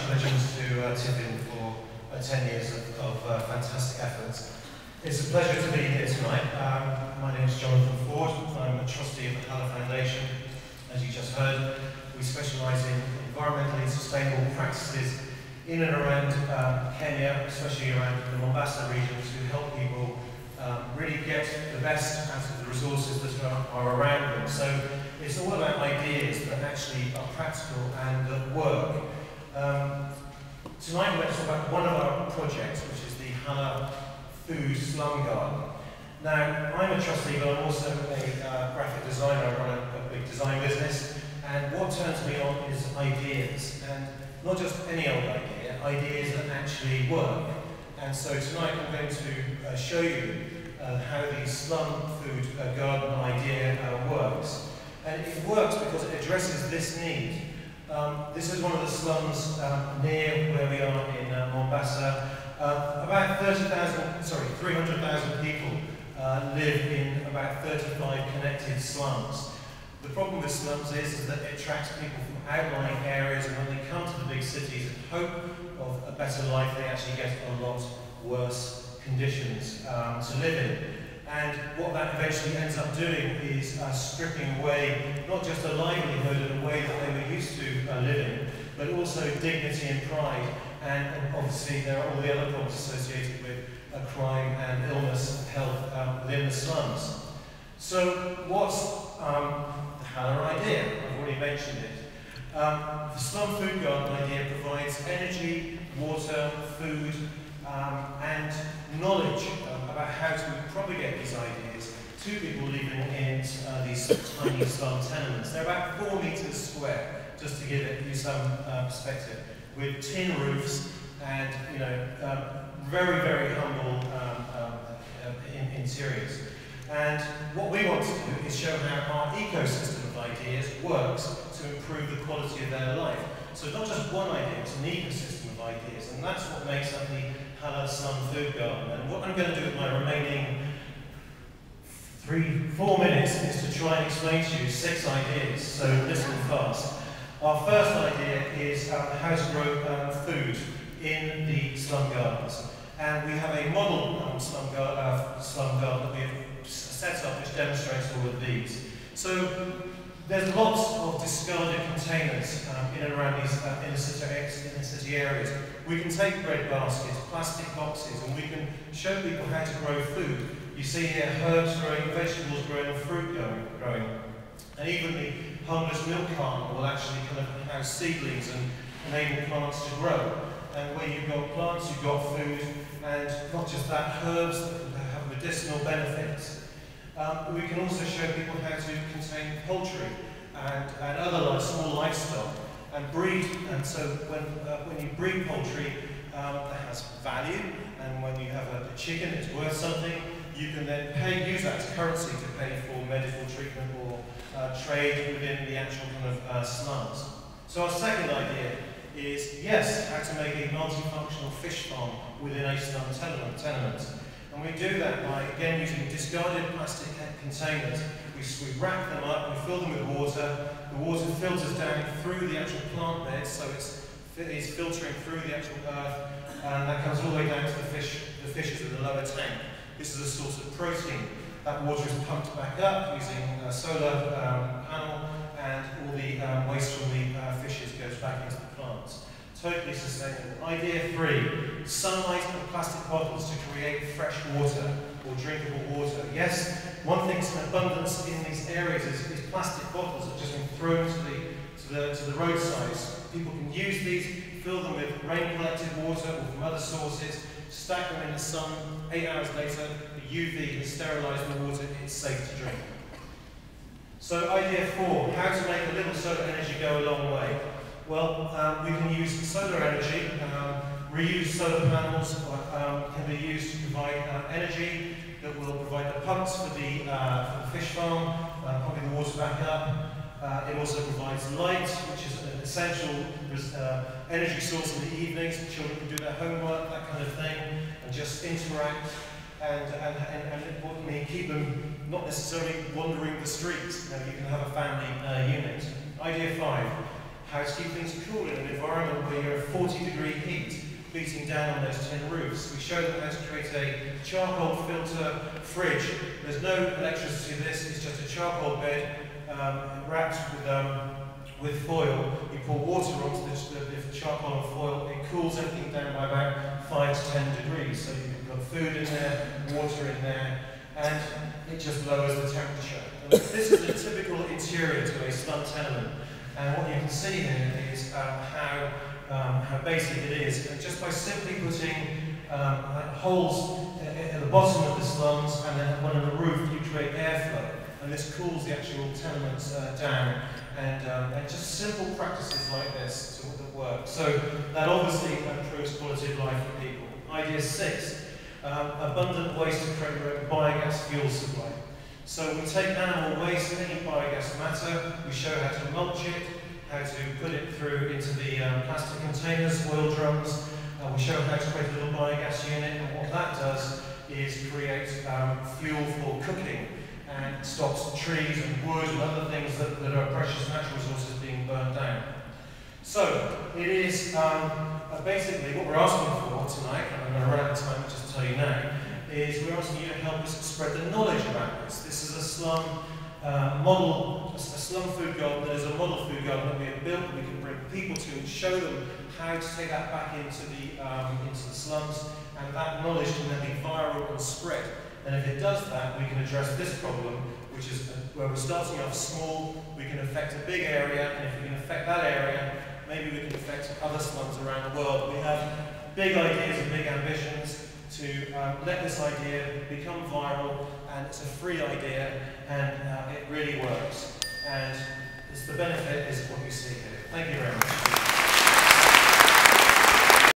congratulations to TFN for 10 years of fantastic efforts. It's a pleasure to be here tonight. My name is Jonathan Ford. I'm a trustee of the Haller Foundation. As you just heard, we specialise in environmentally sustainable practices in and around Kenya, especially around the Mombasa region, to help people really get the best out of the resources that are around them. So it's all about ideas that actually are practical and that work. Tonight we're going to talk about one of our projects, which is the Haller Food Slum Garden. Now, I'm a trustee, but I'm also a graphic designer. I run a big design business, and what turns me on is ideas, and not just any old idea, ideas that actually work. And so tonight I'm going to show you how the slum food garden idea works. And it works because it addresses this need. This is one of the slums near where we are in Mombasa. About 300,000 people live in about 35 connected slums. The problem with slums is that it attracts people from outlying areas, and when they come to the big cities in hope of a better life, they actually get a lot worse conditions to live in. And what that eventually ends up doing is stripping away not just a livelihood in a way that they were used to living, but also dignity and pride. And obviously there are all the other problems associated with crime and illness and health within the slums. So what's the Haller idea? I've already mentioned it. The slum food garden idea provides energy, water, food, and knowledge about how to propagate these ideas to people living in these tiny slum tenements. They're about 4 meters square, just to give you some perspective, with tin roofs and very, very humble interiors. And what we want to do is show how our ecosystem of ideas works to improve the quality of their life. So not just one idea, it's an ecosystem of ideas, and that's what makes up the Haller Slum Food Garden. And what I'm going to do with my remaining 4 minutes is to try and explain to you 6 ideas, so listen fast. Our first idea is how to grow food in the slum gardens. And we have a model slum garden that we have set up which demonstrates all of these. So there's lots of discarded containers in and around these inner city areas. We can take bread baskets, plastic boxes, and we can show people how to grow food. You see here herbs growing, vegetables growing, fruit growing. And even the harmless milk carton will actually kind of house seedlings and enable plants to grow. And where you've got plants, you've got food, and not just that, herbs that have medicinal benefits. We can also show people how to contain poultry and other small livestock and breed. And so when you breed poultry, that has value, and when you have a chicken that's worth something, you can then use that as currency to pay for medical treatment or trade within the actual kind of slums. So our second idea is, yes, how to make a multifunctional fish farm within a slum tenement. And we do that by, again, using discarded plastic containers. We wrap them up, we fill them with water. The water filters down through the actual plant bed, so it's filtering through the actual earth, and that comes all the way down to the fishes in the lower tank. This is a source of protein. That water is pumped back up using a solar panel, and all the waste from the fishes goes back into the plants. Totally sustainable. Idea 3, sunlight and plastic bottles to create fresh water or drinkable water. Yes, one thing in abundance in these areas is plastic bottles that have just been thrown to the roadsides. People can use these, fill them with rain-collected water or from other sources, stack them in the sun. 8 hours later, the UV has sterilised the water, it's safe to drink. So idea 4, how to make a little solar energy go a long way. Well, we can use solar energy, reuse solar panels can be used to provide energy that will provide the pumps for the fish farm, pumping the water back up. It also provides light, which is an essential energy source in the evenings. Children can do their homework, that kind of thing, and just interact and importantly keep them not necessarily wandering the streets. You can have a family unit. Idea 5. how to keep things cool in an environment where you have 40-degree heat beating down on those tin roofs. We show them how to create a charcoal filter fridge. There's no electricity to this, it's just a charcoal bed wrapped with foil. You pour water onto the charcoal and foil, it cools everything down by about 5 to 10 degrees. So you've got food in there, water in there, and it just lowers the temperature. And this is a typical interior to a slum tenement. And what you can see here is how basic it is. And just by simply putting holes at the bottom of the slums and then one on the roof, you create airflow. And this cools the actual tenements down. And just simple practices like this that work. So that obviously improves quality of life for people. Idea 6, abundant waste to create your own biogas fuel supply. So we take animal waste, any biogas matter, we show how to mulch it, how to put it through into the plastic containers, oil drums. We show how to create a little biogas unit, and what that does is create fuel for cooking and stops trees and wood and other things that are precious natural resources being burned down. So it is basically what we're asking for tonight, and I'm going to run out of time to just tell you now, is we're asking you to help us spread the knowledge about this. This is a slum model, a slum food garden that is a model food garden that we have built. We can bring people to and show them how to take that back into the slums, and that knowledge can then be viral and spread. And if it does that, we can address this problem, which is where we're starting off small, we can affect a big area, and if we can affect that area, maybe we can affect other slums around the world. We have big ideas and big ambitions to let this idea become viral, and it's a free idea, and it really works. And the benefit is what you see here. Thank you very much.